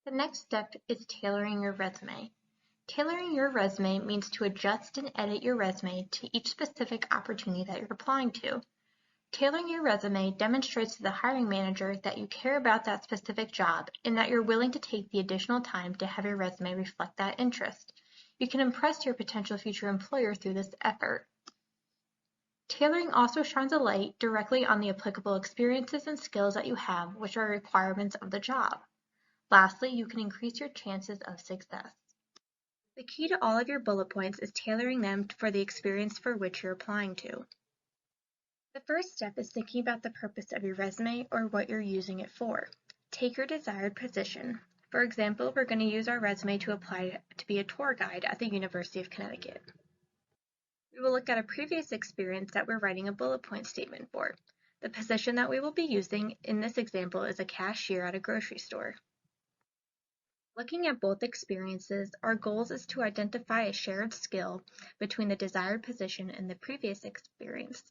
The next step is tailoring your resume. Tailoring your resume means to adjust and edit your resume to each specific opportunity that you're applying to. Tailoring your resume demonstrates to the hiring manager that you care about that specific job and that you're willing to take the additional time to have your resume reflect that interest. You can impress your potential future employer through this effort. Tailoring also shines a light directly on the applicable experiences and skills that you have, which are requirements of the job. Lastly, you can increase your chances of success. The key to all of your bullet points is tailoring them for the experience for which you're applying to. The first step is thinking about the purpose of your resume or what you're using it for. Take your desired position. For example, we're going to use our resume to apply to be a tour guide at the University of Connecticut. We will look at a previous experience that we're writing a bullet point statement for. The position that we will be using in this example is a cashier at a grocery store. Looking at both experiences, our goal is to identify a shared skill between the desired position and the previous experience.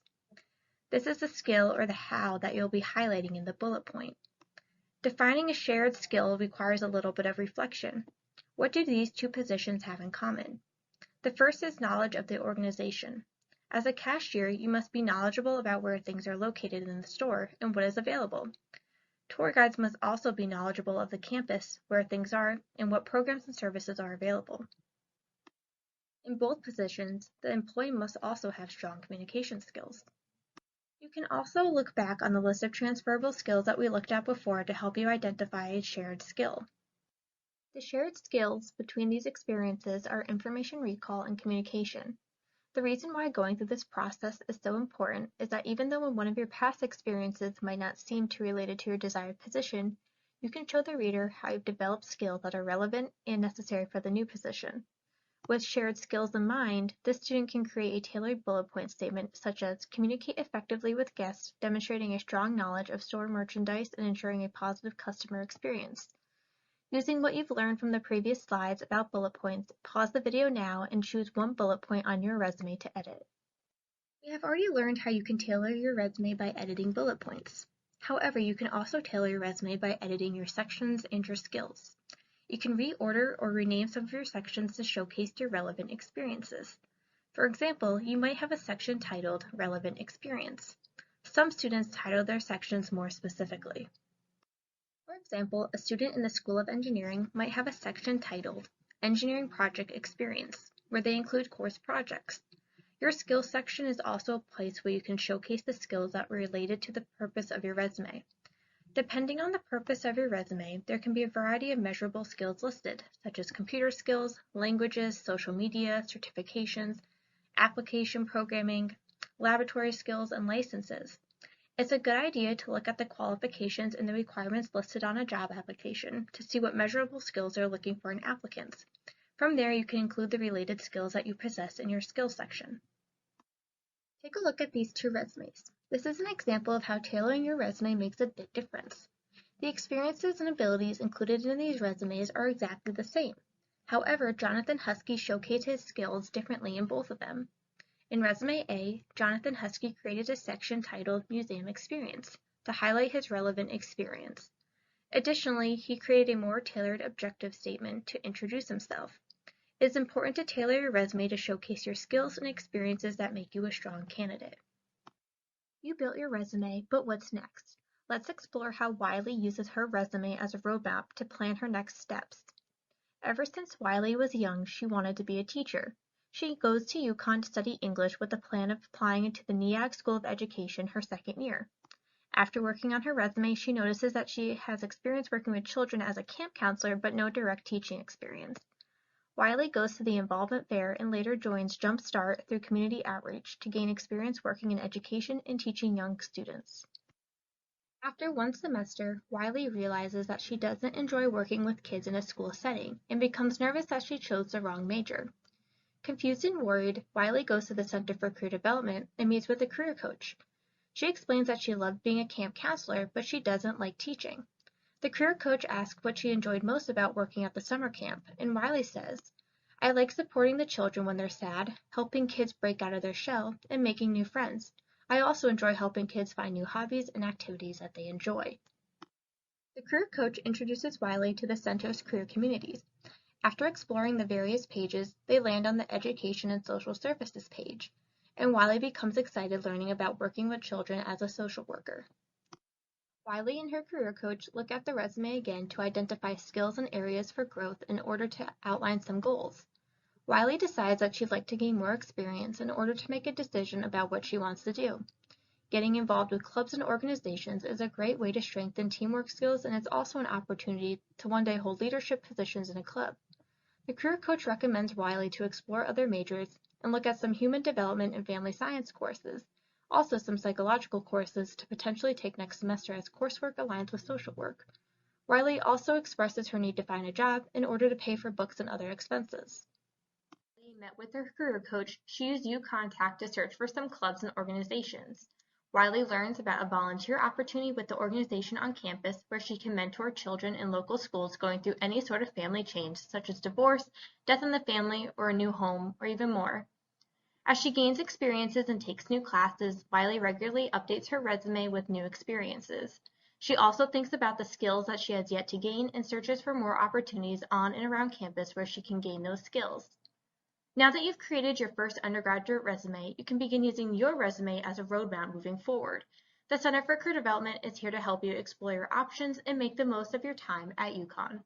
This is the skill or the how that you'll be highlighting in the bullet point. Defining a shared skill requires a little bit of reflection. What do these two positions have in common? The first is knowledge of the organization. As a cashier, you must be knowledgeable about where things are located in the store and what is available. Tour guides must also be knowledgeable of the campus, where things are, and what programs and services are available. In both positions, the employee must also have strong communication skills. You can also look back on the list of transferable skills that we looked at before to help you identify a shared skill. The shared skills between these experiences are information recall and communication. The reason why going through this process is so important is that even though one of your past experiences might not seem too related to your desired position, you can show the reader how you've developed skills that are relevant and necessary for the new position. With shared skills in mind, this student can create a tailored bullet point statement such as communicate effectively with guests, demonstrating a strong knowledge of store merchandise and ensuring a positive customer experience. Using what you've learned from the previous slides about bullet points, pause the video now and choose one bullet point on your resume to edit. We have already learned how you can tailor your resume by editing bullet points. However, you can also tailor your resume by editing your sections and your skills. You can reorder or rename some of your sections to showcase your relevant experiences. For example, you might have a section titled Relevant Experience. Some students title their sections more specifically. For example, a student in the School of Engineering might have a section titled Engineering Project Experience, where they include course projects. Your skills section is also a place where you can showcase the skills that were related to the purpose of your resume. Depending on the purpose of your resume, there can be a variety of measurable skills listed, such as computer skills, languages, social media, certifications, application programming, laboratory skills, and licenses. It's a good idea to look at the qualifications and the requirements listed on a job application to see what measurable skills they're looking for in applicants. From there, you can include the related skills that you possess in your skills section. Take a look at these two resumes. This is an example of how tailoring your resume makes a big difference. The experiences and abilities included in these resumes are exactly the same. However, Jonathan Husky showcased his skills differently in both of them. In Resume A, Jonathan Husky created a section titled Museum Experience to highlight his relevant experience. Additionally, he created a more tailored objective statement to introduce himself. It is important to tailor your resume to showcase your skills and experiences that make you a strong candidate. You built your resume, but what's next? Let's explore how Wiley uses her resume as a roadmap to plan her next steps. Ever since Wiley was young, she wanted to be a teacher. She goes to UConn to study English with the plan of applying into the NEAG School of Education her second year. After working on her resume, she notices that she has experience working with children as a camp counselor but no direct teaching experience. Wiley goes to the Involvement Fair and later joins Jump Start through community outreach to gain experience working in education and teaching young students. After one semester, Wiley realizes that she doesn't enjoy working with kids in a school setting and becomes nervous that she chose the wrong major. Confused and worried, Wiley goes to the Center for Career Development and meets with a career coach. She explains that she loved being a camp counselor, but she doesn't like teaching. The career coach asks what she enjoyed most about working at the summer camp, and Wiley says, "I like supporting the children when they're sad, helping kids break out of their shell, and making new friends. I also enjoy helping kids find new hobbies and activities that they enjoy." The career coach introduces Wiley to the center's career communities. After exploring the various pages, they land on the Education and Social Services page, and Wiley becomes excited learning about working with children as a social worker. Wiley and her career coach look at the resume again to identify skills and areas for growth in order to outline some goals. Wiley decides that she'd like to gain more experience in order to make a decision about what she wants to do. Getting involved with clubs and organizations is a great way to strengthen teamwork skills, and it's also an opportunity to one day hold leadership positions in a club. The career coach recommends Wiley to explore other majors and look at some human development and family science courses, also some psychological courses to potentially take next semester as coursework aligns with social work. Wiley also expresses her need to find a job in order to pay for books and other expenses. Wiley met with her career coach, she used UContact to search for some clubs and organizations. Wiley learns about a volunteer opportunity with the organization on campus where she can mentor children in local schools going through any sort of family change, such as divorce, death in the family, or a new home, or even more. As she gains experiences and takes new classes, Wiley regularly updates her resume with new experiences. She also thinks about the skills that she has yet to gain and searches for more opportunities on and around campus where she can gain those skills. Now that you've created your first undergraduate resume, you can begin using your resume as a roadmap moving forward. The Center for Career Development is here to help you explore your options and make the most of your time at UConn.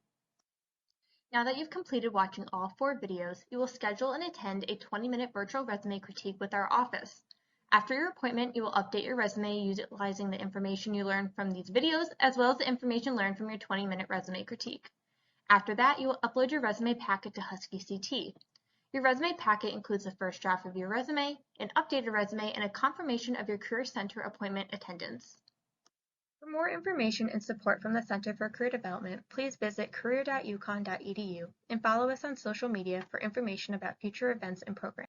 Now that you've completed watching all 4 videos, you will schedule and attend a 20-minute virtual resume critique with our office. After your appointment, you will update your resume utilizing the information you learned from these videos, as well as the information learned from your 20-minute resume critique. After that, you will upload your resume packet to Husky CT. Your resume packet includes the first draft of your resume, an updated resume, and a confirmation of your Career Center appointment attendance. For more information and support from the Center for Career Development, please visit career.uconn.edu and follow us on social media for information about future events and programs.